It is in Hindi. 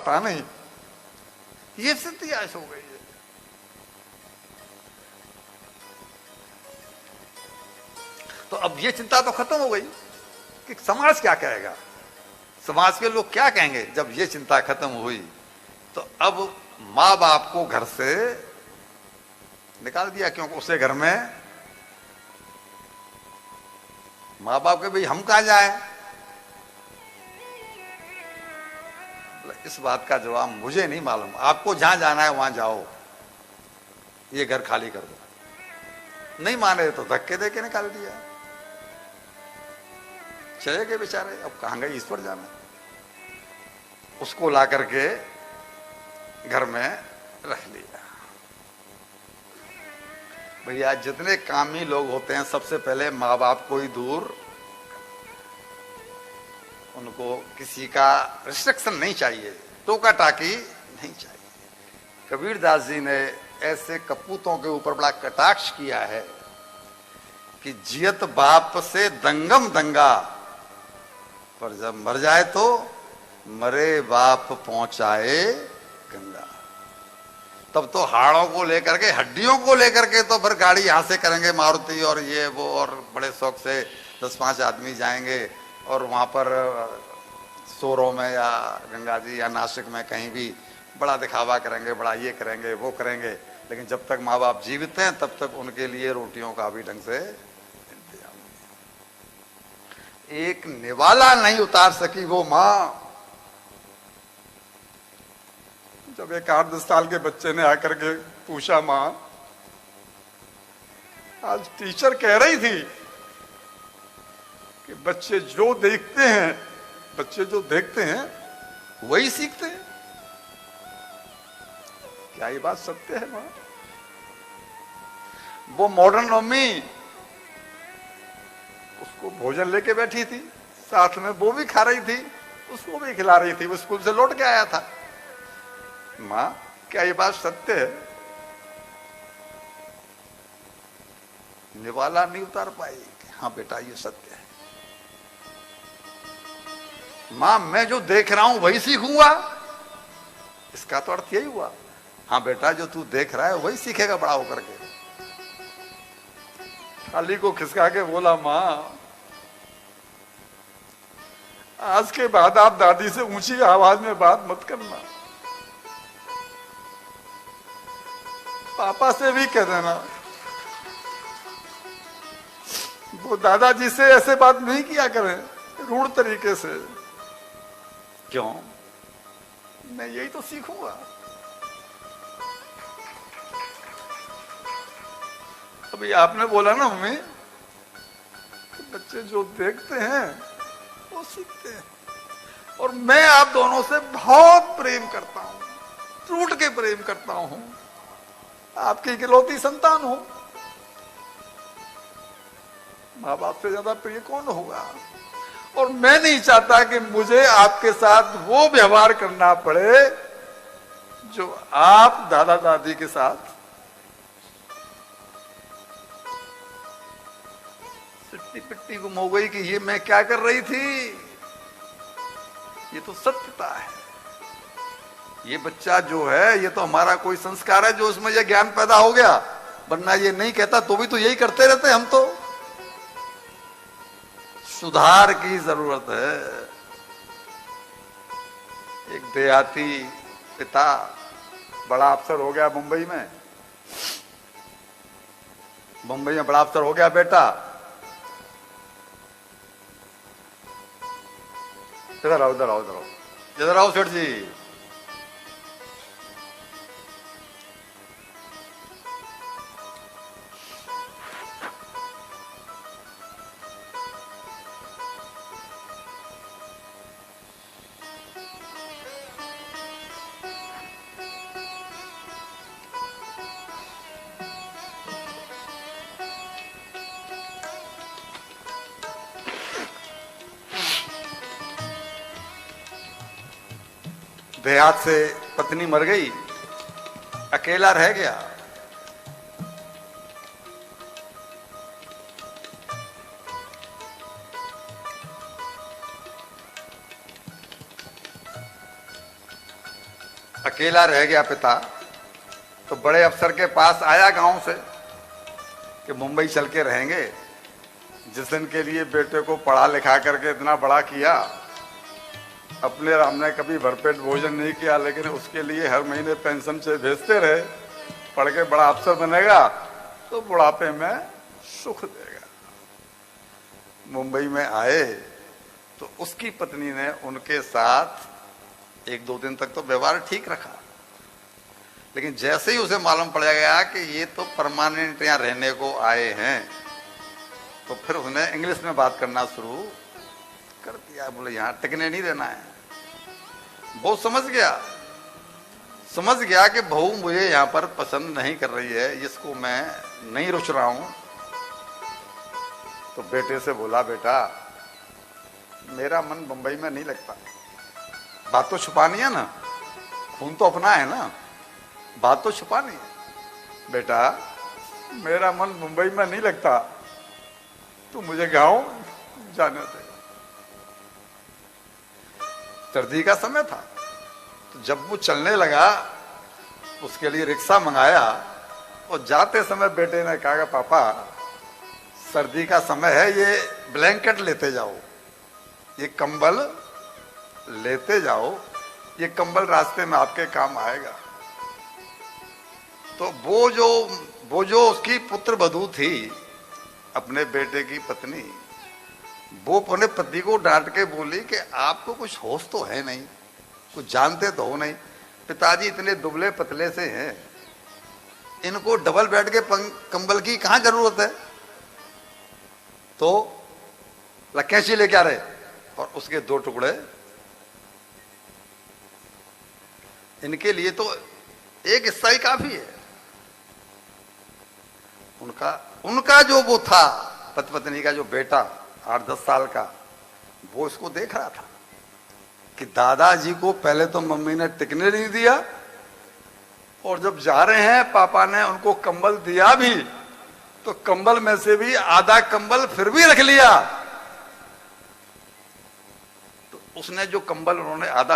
था नहीं, ये स्थिति आज हो गई है। तो अब ये चिंता तो खत्म हो गई कि समाज क्या कहेगा, समाज के लोग क्या कहेंगे। जब ये चिंता खत्म हुई तो अब माँ बाप को घर से निकाल दिया, क्योंकि उसे घर में माँ बाप के भाई हम कहां जाए। इस बात का जवाब मुझे नहीं मालूम, आपको जहां जाना है वहां जाओ, ये घर खाली कर दो। नहीं माने तो धक्के दे के निकाल दिया, चले गए बेचारे। अब कहां गए, ईश्वर जाना। उसको ला करके घर में रख लिया। भैया जितने कामी लोग होते हैं सबसे पहले माँ बाप को ही दूर, उनको किसी का रिस्ट्रिक्शन नहीं चाहिए, टोका टाकी नहीं चाहिए। कबीरदास जी ने ऐसे कपूतों के ऊपर बड़ा कटाक्ष किया है कि जियत बाप से दंगम दंगा, पर जब मर जाए तो मरे बाप पहुंचाए गंगा। तब तो हाड़ों को लेकर के, हड्डियों को लेकर के तो फिर गाड़ी यहां से करेंगे मारुति और ये वो, और बड़े शौक से 10-5 आदमी जाएंगे और वहां पर सोरों में या गंगा जी या नासिक में कहीं भी बड़ा दिखावा करेंगे, बड़ा ये करेंगे वो करेंगे। लेकिन जब तक माँ बाप जीवित हैं तब तक उनके लिए रोटियों का भी ढंग से इंतजाम नहीं। एक निवाला नहीं उतार सकी वो माँ। जब एक 8-10 साल के बच्चे ने आकर के पूछा, माँ आज टीचर कह रही थी कि बच्चे जो देखते हैं वही सीखते हैं, क्या ये बात सत्य है माँ? वो मॉडर्न मम्मी उसको भोजन लेके बैठी थी, साथ में वो भी खा रही थी, उसको भी खिला रही थी। वो स्कूल से लौट के आया था। माँ क्या ये बात सत्य है? निवाला नहीं उतार पाई कि हाँ बेटा ये सत्य है। माँ मैं जो देख रहा हूं वही सीखूंगा, इसका तो अर्थ यही हुआ। हाँ बेटा जो तू देख रहा है वही सीखेगा बड़ा होकर के। थाली को खिसका के बोला, माँ आज के बाद आप दादी से ऊंची आवाज में बात मत करना, पापा से भी कह देना वो दादाजी से ऐसे बात नहीं किया करें रूढ़ तरीके से। क्यों? मैं यही तो सीखूंगा। अभी आपने बोला ना मम्मी, बच्चे जो देखते हैं वो सीखते हैं। और मैं आप दोनों से बहुत प्रेम करता हूं, टूट के प्रेम करता हूं, आपकी इकलौती संतान हूं। माँ बाप से ज्यादा प्रिय कौन होगा? और मैं नहीं चाहता कि मुझे आपके साथ वो व्यवहार करना पड़े जो आप दादा दादी के साथ। सिट्टी पिट्टी गुम हो गई कि ये मैं क्या कर रही थी। ये तो सत्यता है। ये बच्चा जो है ये तो हमारा कोई संस्कार है जो उसमें ये ज्ञान पैदा हो गया, वरना ये नहीं कहता तो भी तो यही करते रहते हम तो। सुधार की जरूरत है। एक देहाती पिता बड़ा अफसर हो गया मुंबई में, बड़ा अफसर हो गया बेटा। इधर आओ इधर आओ इधर आओ इधर आओ सेठ जी। देहात से पत्नी मर गई, अकेला रह गया। अकेला रह गया पिता, तो बड़े अफसर के पास आया गांव से कि मुंबई चल के रहेंगे। जिस दिन के लिए बेटे को पढ़ा लिखा करके इतना बड़ा किया, अपने हमने कभी भरपेट भोजन नहीं किया, लेकिन उसके लिए हर महीने पेंशन से भेजते रहे। पढ़ के बड़ा अफसर बनेगा तो बुढ़ापे में सुख देगा। मुंबई में आए तो उसकी पत्नी ने उनके साथ 1-2 दिन तक तो व्यवहार ठीक रखा, लेकिन जैसे ही उसे मालूम पड़ गया कि ये तो परमानेंट यहाँ रहने को आए हैं, तो फिर उसने इंग्लिश में बात करना शुरू कर दिया। बोले यहाँ टिकने नहीं देना है। वो समझ गया कि बहू मुझे यहाँ पर पसंद नहीं कर रही है, इसको मैं नहीं रुच रहा हूं। तो बेटे से बोला, बेटा मेरा मन बंबई में नहीं लगता। बात तो छुपानी है ना, खून तो अपना है ना, बात तो छुपानी है। बेटा मेरा मन मुंबई में नहीं लगता, तू मुझे गांव जाने दे। सर्दी का समय था, तो जब वो चलने लगा उसके लिए रिक्शा मंगाया, और जाते समय बेटे ने कहा, पापा सर्दी का समय है, ये ब्लैंकेट लेते जाओ, ये कंबल लेते जाओ, ये कंबल रास्ते में आपके काम आएगा। तो वो जो उसकी पुत्र वधू थी, अपने बेटे की पत्नी, वो अपने पति को डांट के बोली कि आपको कुछ होश तो है नहीं, कुछ जानते तो हो नहीं, पिताजी इतने दुबले पतले से हैं, इनको डबल बेड के कंबल की कहां जरूरत है। तो कैंची लेके आ रहे और उसके 2 टुकड़े, इनके लिए तो एक हिस्सा ही काफी है। उनका जो वो था पति पत्नी का जो बेटा 8-10 साल का, वो इसको देख रहा था कि दादाजी को पहले तो मम्मी ने टिकने नहीं दिया, और जब जा रहे हैं पापा ने उनको कंबल दिया भी, तो कंबल में से भी आधा कंबल फिर भी रख लिया। तो उसने जो कंबल उन्होंने आधा